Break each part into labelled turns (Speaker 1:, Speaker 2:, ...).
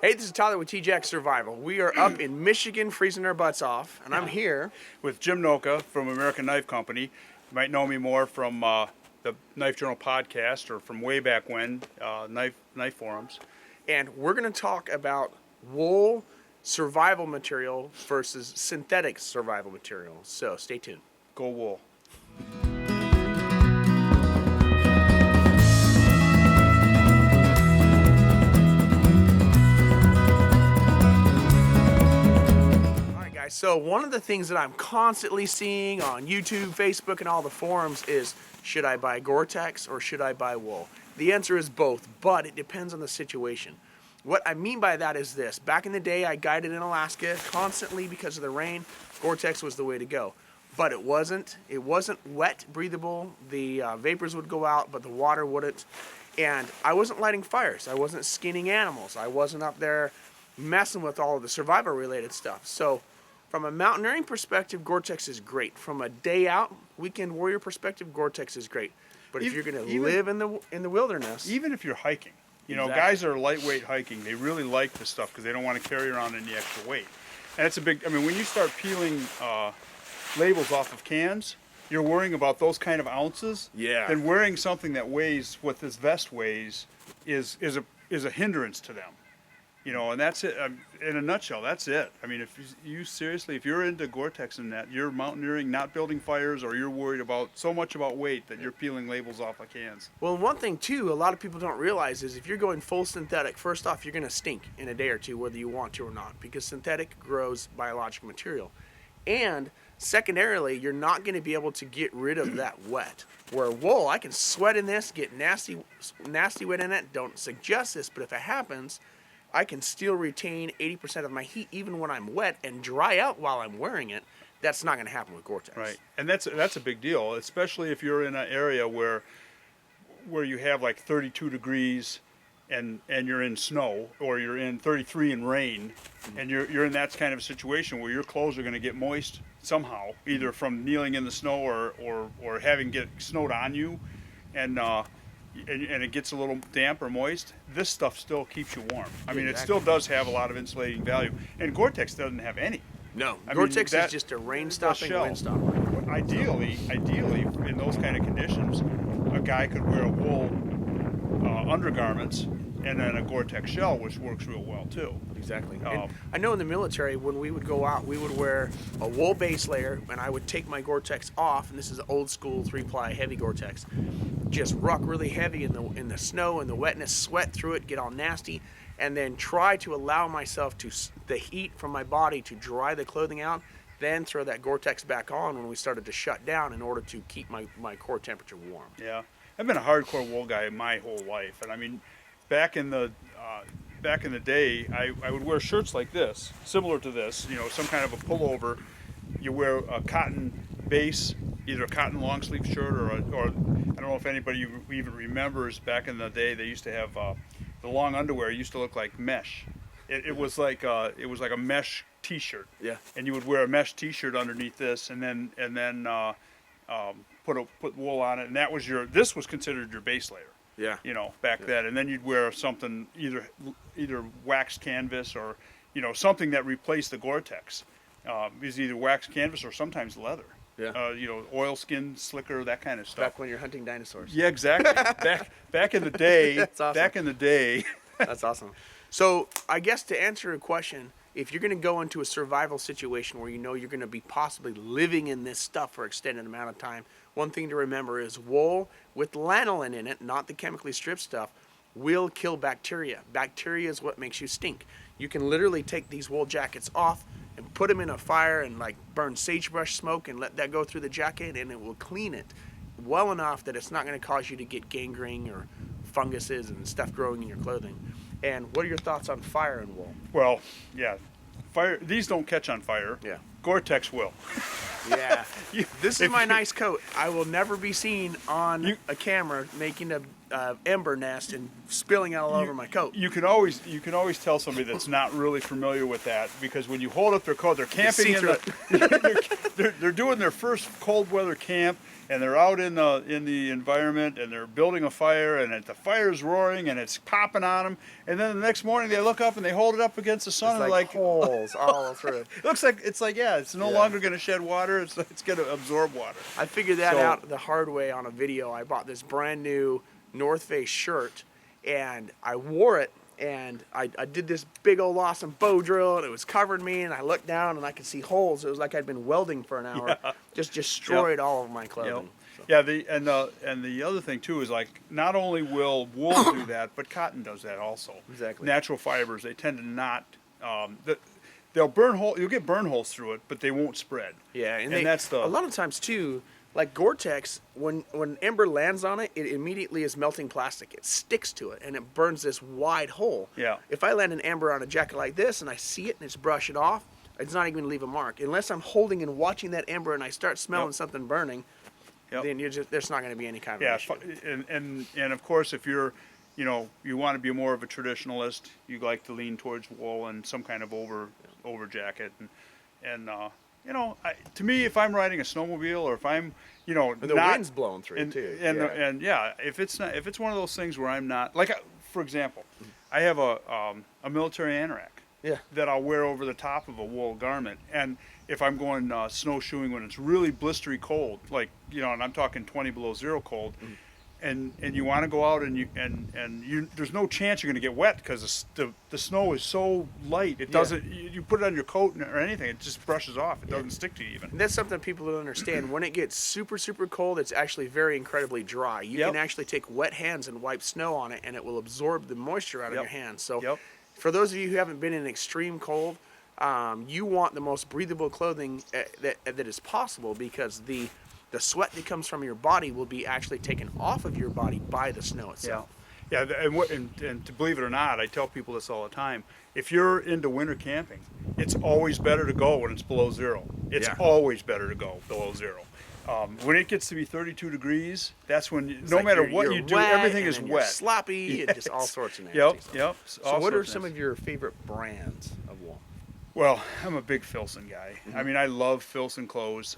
Speaker 1: Hey, this is Tyler with TJX Survival. We are up in Michigan freezing our butts off, and I'm here
Speaker 2: with Jim Noka from American Knife Company. You might know me more from the Knife Journal podcast or from way back when, knife forums.
Speaker 1: and we're going to talk about wool survival material versus synthetic survival material. So stay tuned.
Speaker 2: Go wool.
Speaker 1: So one of the things that I'm constantly seeing on YouTube, Facebook, and all the forums is, should I buy Gore-Tex or should I buy wool? The answer is both, but it depends on the situation. What I mean by that is this. Back in the day, I guided in Alaska constantly because of the rain. Gore-Tex was the way to go. But it wasn't wet, breathable. The vapors would go out, but the water wouldn't. And I wasn't lighting fires. I wasn't skinning animals. I wasn't up there messing with all of the survival-related stuff. So from a mountaineering perspective, Gore-Tex is great. From a day out, weekend warrior perspective, Gore-Tex is great. But if you're going to live in the wilderness,
Speaker 2: even if you're hiking, you know,
Speaker 1: exactly.
Speaker 2: Guys that are lightweight hiking, they really like this stuff because they don't want to carry around any extra weight. And it's a big. I mean, when you start peeling labels off of cans, you're worrying about those kind of ounces.
Speaker 1: Yeah.
Speaker 2: Then wearing something that weighs what this vest weighs is a hindrance to them. You know, and that's it. In a nutshell, that's it. I mean, if you're into Gore-Tex and that, you're mountaineering, not building fires, or you're worried about so much about weight that you're peeling labels off of cans.
Speaker 1: Well, and one thing, too, a lot of people don't realize is if you're going full synthetic, first off, you're going to stink in a day or two, whether you want to or not, because synthetic grows biological material. And secondarily, you're not going to be able to get rid of that wet. Where wool, I can sweat in this, get nasty wet in it. Don't suggest this, but if it happens, I can still retain 80% of my heat even when I'm wet and dry out while I'm wearing it. That's not going to happen with Gore-Tex.
Speaker 2: Right, and that's a big deal, especially if you're in an area where you have like 32 degrees and you're in snow, or you're in 33 in rain, and you're in that kind of a situation where your clothes are going to get moist somehow, either from kneeling in the snow or having get snowed on you, and it gets a little damp or moist. This stuff still keeps you warm. I mean, It still does have a lot of insulating value, and Gore-Tex doesn't have any.
Speaker 1: No, Gore-Tex is just a rain-stopping, wind-stopping.
Speaker 2: Ideally, in those kind of conditions, a guy could wear a wool undergarments and then a Gore-Tex shell, which works real well too.
Speaker 1: Exactly. And I know in the military, when we would go out, we would wear a wool base layer, and I would take my Gore-Tex off, and this is old school 3-ply heavy Gore-Tex. Just ruck really heavy in the snow and the wetness, sweat through it, get all nasty, and then try to allow myself the heat from my body to dry the clothing out, then throw that Gore-Tex back on when we started to shut down in order to keep my core temperature warm.
Speaker 2: Yeah, I've been a hardcore wool guy my whole life, and I mean, back in the day, I would wear shirts like this, similar to this, you know, some kind of a pullover. You wear a cotton base, either a cotton long sleeve shirt or I don't know if anybody even remembers back in the day, they used to have the long underwear used to look like mesh. It was like a mesh T-shirt.
Speaker 1: Yeah.
Speaker 2: And you would wear a mesh T-shirt underneath this, and then put wool on it, and this was considered your base layer.
Speaker 1: Yeah.
Speaker 2: You know, back then, and then you'd wear something either waxed canvas or, you know, something that replaced the Gore-Tex. It was either waxed canvas or sometimes leather.
Speaker 1: Yeah.
Speaker 2: You know, oilskin, slicker, that kind of stuff.
Speaker 1: Back when you're hunting dinosaurs.
Speaker 2: Yeah, exactly. back in the day.
Speaker 1: That's awesome.
Speaker 2: Back in the day.
Speaker 1: That's awesome. So I guess to answer your question, if you're going to go into a survival situation where you know you're going to be possibly living in this stuff for an extended amount of time, one thing to remember is wool with lanolin in it, not the chemically stripped stuff, will kill bacteria. Bacteria is what makes you stink. You can literally take these wool jackets off and put them in a fire and like burn sagebrush smoke and let that go through the jacket, and it will clean it well enough that it's not going to cause you to get gangrene or funguses and stuff growing in your clothing. And what are your thoughts on fire and wool?
Speaker 2: Well, yeah, fire. These don't catch on fire.
Speaker 1: Yeah.
Speaker 2: Gore-Tex will.
Speaker 1: Yeah. This is my nice coat. I will never be seen on a camera making a ember nest and spilling all over my coat.
Speaker 2: You can always tell somebody that's not really familiar with that, because when you hold up their coat, they're camping in they're doing their first cold weather camp, and they're out in the environment, and they're building a fire, and the fire's roaring and it's popping on them, and then the next morning they look up and they hold it up against the sun,
Speaker 1: It's
Speaker 2: and
Speaker 1: like
Speaker 2: they're
Speaker 1: holes all through it.
Speaker 2: it looks like it's no longer going to shed water. It's going to absorb water.
Speaker 1: I figured that out the hard way on a video. I bought this brand new North Face shirt, and I wore it, and I did this big old awesome bow drill, and it was covering me, and I looked down and I could see holes. It was like I'd been welding for an hour. Just destroyed all of my clothing. So.
Speaker 2: Yeah, and the other thing too is, like, not only will wool do that, but cotton does that also.
Speaker 1: Exactly.
Speaker 2: Natural fibers, they tend to not they'll burn hole. You'll get burn holes through it, but they won't spread.
Speaker 1: Yeah, and
Speaker 2: that's
Speaker 1: a lot of times too. Like Gore-Tex, when ember lands on it, it immediately is melting plastic. It sticks to it, and it burns this wide hole.
Speaker 2: Yeah.
Speaker 1: If I land an ember on a jacket like this, and I see it, and it's brush it off, it's not even going to leave a mark. Unless I'm holding and watching that ember, and I start smelling something burning, then there's not going to be any kind of issue.
Speaker 2: And of course, if you're, you want to be more of a traditionalist, you like to lean towards wool and some kind of over jacket, and to me, if I'm riding a snowmobile, or if I'm,
Speaker 1: the wind's blowing through too.
Speaker 2: And if it's one of those things where I'm not, like, for example, I have a military anorak that I'll wear over the top of a wool garment, and if I'm going snowshoeing when it's really blistery cold, like, and I'm talking 20 below zero cold, and you want to go out and you there's no chance you're going to get wet, because the snow is so light. It doesn't, you put it on your coat or anything, it just brushes off. It doesn't stick to you even.
Speaker 1: And that's something people don't understand. When it gets super, super cold, it's actually very incredibly dry. You can actually take wet hands and wipe snow on it, and it will absorb the moisture out of your hands. So for those of you who haven't been in extreme cold, you want the most breathable clothing that is possible, because the sweat that comes from your body will be actually taken off of your body by the snow itself.
Speaker 2: Yeah, and to believe it or not, I tell people this all the time. If you're into winter camping, it's always better to go when it's below zero. It's always better to go below zero. When it gets to be 32 degrees, that's when, no matter what you do, everything is wet.
Speaker 1: Sloppy, and just all sorts of nasty stuff. So what are some of your favorite brands of wool?
Speaker 2: Well, I'm a big Filson guy. I mean, I love Filson clothes.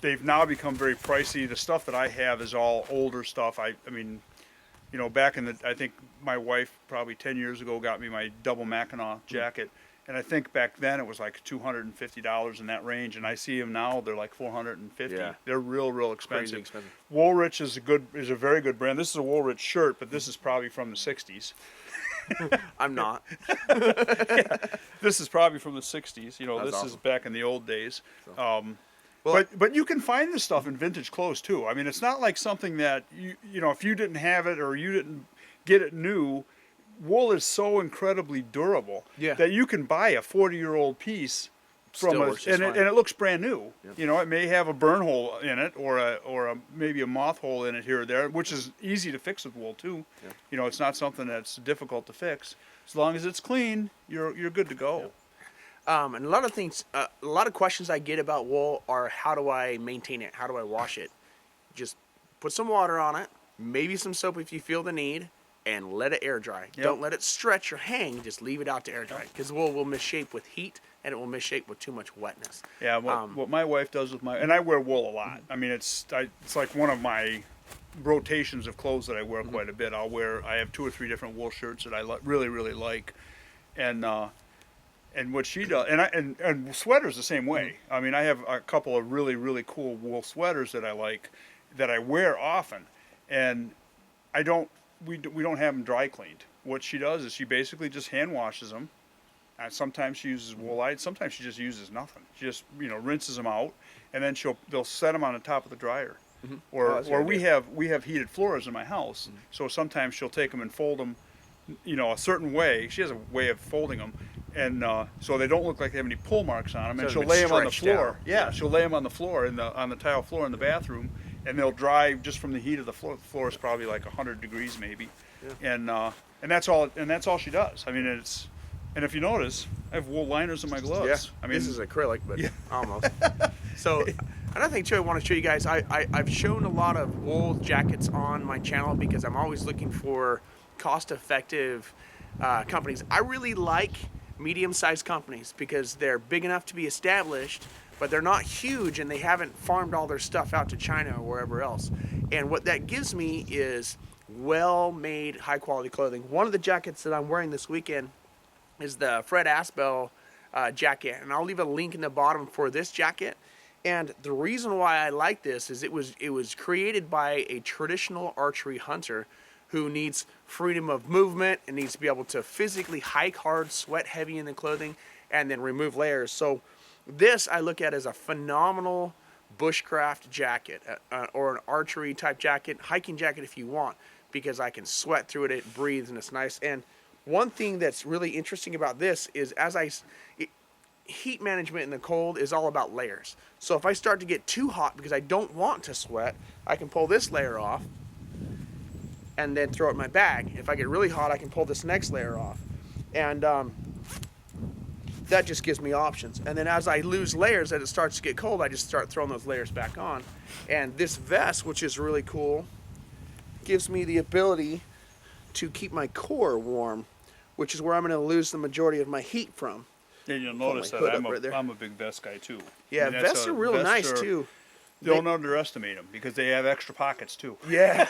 Speaker 2: They've now become very pricey. The stuff that I have is all older stuff. I mean, back in I think my wife probably 10 years ago got me my double Mackinac jacket, and I think back then it was like $250 in that range, and I see them now, they're like $450. Yeah. They're real expensive. Crazy expensive. Woolrich is a very good brand. This is a Woolrich shirt, but this is probably from the 60s.
Speaker 1: I'm not.
Speaker 2: This is probably from the 60s. This awesome. Is back in the old days. But you can find this stuff in vintage clothes too. I mean, it's not like something that if you didn't have it or you didn't get it new, wool is so incredibly durable that you can buy a 40-year-old piece from and it looks brand new. Yeah. It may have a burn hole in it or maybe a moth hole in it here or there, which is easy to fix with wool too. Yeah. It's not something that's difficult to fix. As long as it's clean, you're good to go. Yeah.
Speaker 1: And a lot of things, a lot of questions I get about wool are, how do I maintain it? How do I wash it? Just put some water on it, maybe some soap if you feel the need, and let it air dry. Yep. Don't let it stretch or hang. Just leave it out to air dry, because wool will misshape with heat, and it will misshape with too much wetness.
Speaker 2: Yeah, what my wife does with and I wear wool a lot. I mean, it's like one of my rotations of clothes that I wear quite a bit. I have 2 or 3 different wool shirts that I really like, and what she does, and sweaters the same way. I mean, I have a couple of really cool wool sweaters that I like, that I wear often, and we don't have them dry cleaned. What she does is she basically just hand washes them. Sometimes she uses woolite. Sometimes she just uses nothing. She just rinses them out, and then they'll set them on the top of the dryer. Or we have heated floors in my house, so sometimes she'll take them and fold them, a certain way. She has a way of folding them, and so they don't look like they have any pull marks on them. And she'll lay them on the floor. Yeah, she'll lay them on the floor on the tile floor in the bathroom, and they'll dry just from the heat of the floor. The floor is probably like 100 degrees maybe, and that's all. And that's all she does. I mean, and if you notice, I have wool liners in my gloves.
Speaker 1: Yeah, I mean, this is acrylic, but almost. So Another thing too, I want to show you guys. I've shown a lot of wool jackets on my channel because I'm always looking for cost-effective companies. I really like medium-sized companies because they're big enough to be established, but they're not huge and they haven't farmed all their stuff out to China or wherever else. And what that gives me is well-made, high-quality clothing. One of the jackets that I'm wearing this weekend is the Fred Aspel jacket, and I'll leave a link in the bottom for this jacket. And the reason why I like this is it was created by a traditional archery hunter who needs freedom of movement and needs to be able to physically hike hard, sweat heavy in the clothing, and then remove layers. So this I look at as a phenomenal bushcraft jacket or an archery type jacket, hiking jacket if you want, because I can sweat through it, it breathes, and it's nice. And one thing that's really interesting about this is heat management in the cold is all about layers. So if I start to get too hot because I don't want to sweat, I can pull this layer off and then throw it in my bag. If I get really hot, I can pull this next layer off. And that just gives me options. And then as I lose layers, as it starts to get cold, I just start throwing those layers back on. And this vest, which is really cool, gives me the ability to keep my core warm, which is where I'm going to lose the majority of my heat from.
Speaker 2: And you'll notice that I'm a big vest guy too.
Speaker 1: Yeah,
Speaker 2: I mean,
Speaker 1: vests are real nice too.
Speaker 2: Don't underestimate them because they have extra pockets too.
Speaker 1: Yeah,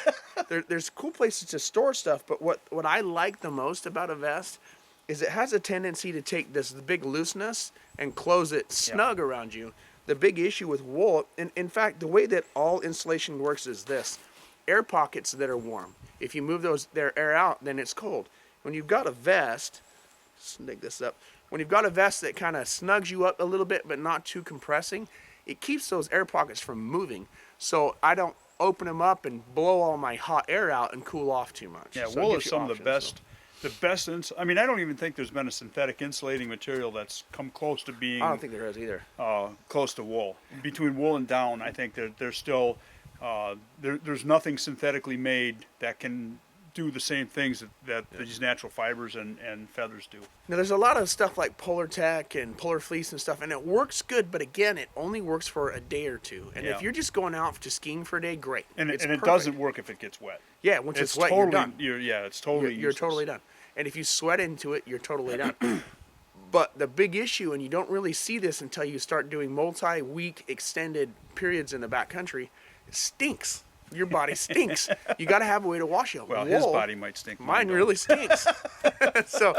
Speaker 1: there's cool places to store stuff, but what I like the most about a vest is it has a tendency to take the big looseness and close it snug around you. The big issue with wool, and in fact, the way that all insulation works is this: air pockets that are warm. If you move their air out, then it's cold. When you've got a vest, snag this up. When you've got a vest that kind of snugs you up a little bit, but not too compressing, it keeps those air pockets from moving. So I don't open them up and blow all my hot air out and cool off too much.
Speaker 2: Yeah,
Speaker 1: so
Speaker 2: wool is some of the best. So. The best, I mean, I don't even think there's been a synthetic insulating material that's come close to being.
Speaker 1: I don't think there is either.
Speaker 2: Close to wool. Between wool and down, I think there's still there's nothing synthetically made that can do the same things that these natural fibers and feathers do.
Speaker 1: Now there's a lot of stuff like Polar Tech and Polar Fleece and stuff, and it works good, but again, it only works for a day or two. And if you're just going out to skiing for a day, great.
Speaker 2: And it doesn't work if it gets wet.
Speaker 1: Yeah, once it's wet,
Speaker 2: totally,
Speaker 1: you're done.
Speaker 2: It's totally
Speaker 1: you're totally done. And if you sweat into it, you're totally done. But the big issue, and you don't really see this until you start doing multi-week extended periods in the backcountry, it stinks. Your body stinks. You got to have a way to wash it.
Speaker 2: Well, his body might stink.
Speaker 1: Mine really stinks. So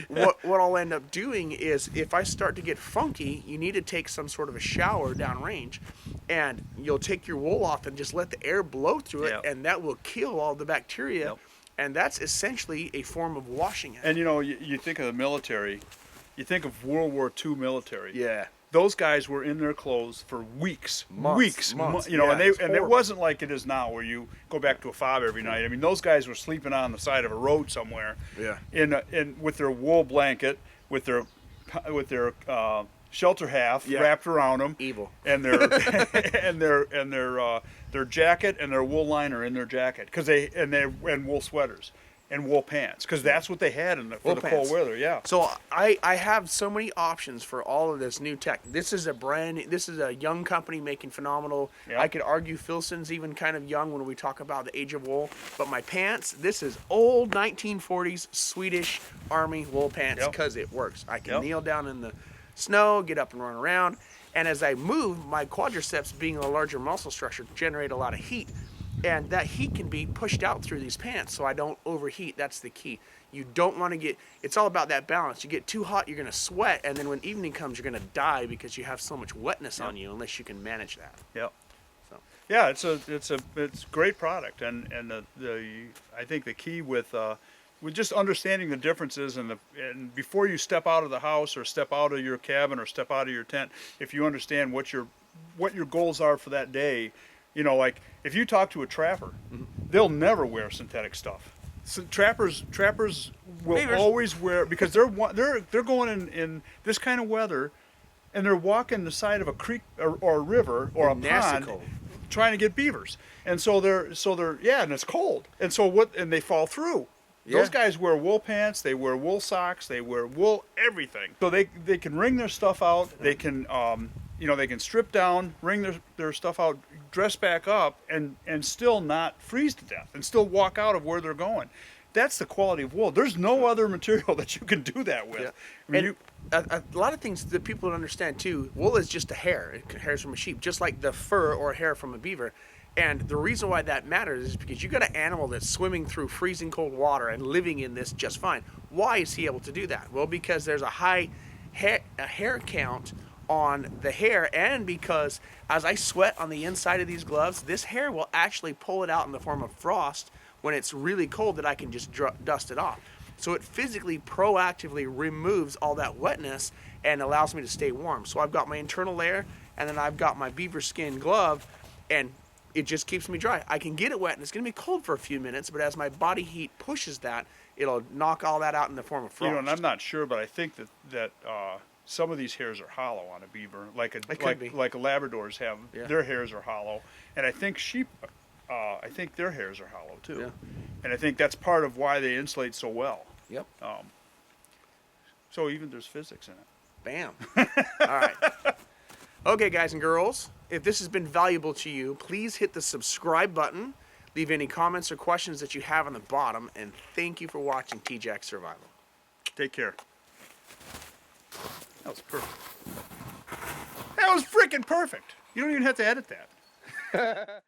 Speaker 1: what I'll end up doing is if I start to get funky, you need to take some sort of a shower downrange, and you'll take your wool off and just let the air blow through it, and that will kill all the bacteria.
Speaker 2: Yep.
Speaker 1: And that's essentially a form of washing it.
Speaker 2: And you know, you think of the military, you think of World War II military.
Speaker 1: Yeah.
Speaker 2: Those guys were in their clothes for weeks,
Speaker 1: months.
Speaker 2: You know, and it wasn't like it is now, where you go back to a fob every night. I mean, those guys were sleeping on the side of a road somewhere, in with their wool blanket, with their shelter half wrapped around them, and their jacket and their wool liner in their jacket, and wool sweaters. And wool pants, because that's what they had for the cold weather. Yeah.
Speaker 1: So I have so many options for all of this new tech. This is a young company making phenomenal. Yep. I could argue Filson's even kind of young when we talk about the age of wool. But my pants, this is old 1940s Swedish Army wool pants because it works. I can kneel down in the snow, get up and run around, and as I move, my quadriceps, being a larger muscle structure, generate a lot of heat. And that heat can be pushed out through these pants, so I don't overheat. That's the key. You don't want to get, it's all about that balance. You get too hot, you're going to sweat, and then when evening comes, you're going to die because you have so much wetness on you, unless you can manage that.
Speaker 2: Yep. So. Yeah, it's a great product, and I think the key with just understanding the differences and before you step out of the house or step out of your cabin or step out of your tent, if you understand what your goals are for that day. You know, like if you talk to a trapper, they'll never wear synthetic stuff. So trappers will always wear, because they're going in this kind of weather, and they're walking the side of a creek or a river or a pond, trying to get beavers. And so they're and it's cold. And so and they fall through. Yeah. Those guys wear wool pants, they wear wool socks, they wear wool everything. So they can wring their stuff out. They can you know, they can strip down, wring their stuff out, dress back up, and still not freeze to death, and still walk out of where they're going. That's the quality of wool. There's no other material that you can do that with.
Speaker 1: Yeah.
Speaker 2: I mean,
Speaker 1: And a lot of things that people don't understand too, wool is just a hair. Hairs from a sheep, just like the fur or hair from a beaver. And the reason why that matters is because you got an animal that's swimming through freezing cold water and living in this just fine. Why is he able to do that? Well, because there's a high hair count on the hair, and because as I sweat on the inside of these gloves, this hair will actually pull it out in the form of frost when it's really cold that I can just dust it off. So it physically, proactively removes all that wetness and allows me to stay warm. So I've got my internal layer, and then I've got my beaver skin glove, and it just keeps me dry. I can get it wet, and it's going to be cold for a few minutes, but as my body heat pushes that, it'll knock all that out in the form of frost.
Speaker 2: you know, and I'm not sure, but I think that some of these hairs are hollow on a beaver, like a Labradors have.
Speaker 1: Yeah.
Speaker 2: Their hairs are hollow, and I think sheep, I think their hairs are hollow too.
Speaker 1: Yeah.
Speaker 2: And I think that's part of why they insulate so well.
Speaker 1: Yep.
Speaker 2: So even there's physics in it.
Speaker 1: Bam. All right. Okay, guys and girls, if this has been valuable to you, please hit the subscribe button. Leave any comments or questions that you have on the bottom, and thank you for watching T-Jack Survival.
Speaker 2: Take care. That was perfect. That was freaking perfect. You don't even have to edit that.